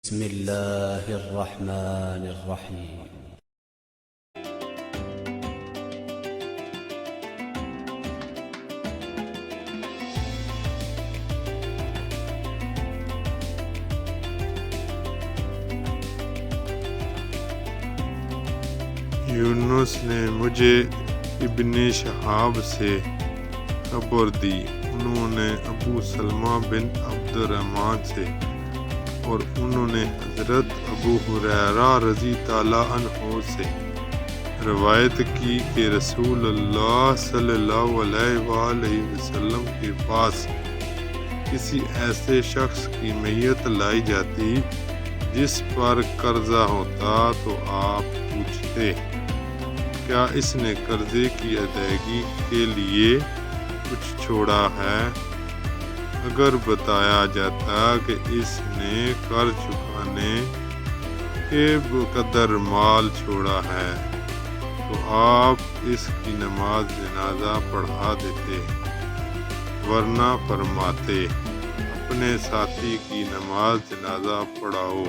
بسم الله الرحمن الرحيم. یونس نے مجھے ابن شہاب سے خبر دی، انہوں نے ابو سلمہ بن عبد الرحمن سے، اور انہوں نے حضرت ابو ہریرہ رضی تعالیٰ عنہ سے روایت کی کہ رسول اللہ صلی اللہ علیہ وآلہ وسلم کے پاس کسی ایسے شخص کی میت لائی جاتی جس پر قرضہ ہوتا تو آپ پوچھتے، کیا اس نے قرضے کی ادائیگی کے لیے کچھ چھوڑا ہے؟ اگر بتایا جاتا کہ اس نے قرض چکانے کے بقدر مال چھوڑا ہے تو آپ اس کی نماز جنازہ پڑھا دیتے، ورنہ فرماتے اپنے ساتھی کی نماز جنازہ پڑھاؤ۔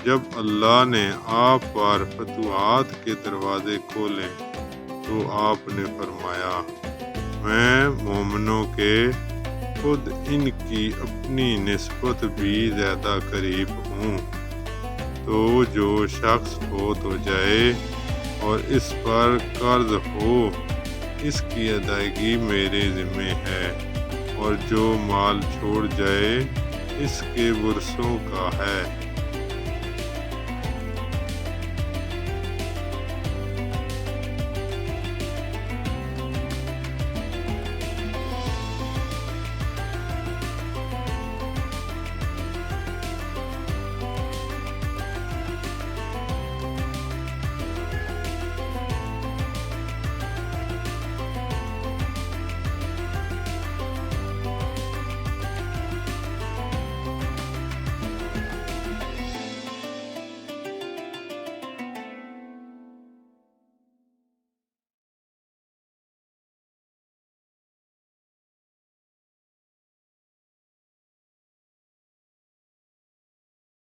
جب اللہ نے آپ پر فتوحات کے دروازے کھولے تو آپ نے فرمایا، میں مومنوں کے خود ان کی اپنی نسبت بھی زیادہ قریب ہوں، تو جو شخص فوت ہو جائے اور اس پر قرض ہو اس کی ادائیگی میرے ذمہ ہے، اور جو مال چھوڑ جائے اس کے ورثوں کا ہے۔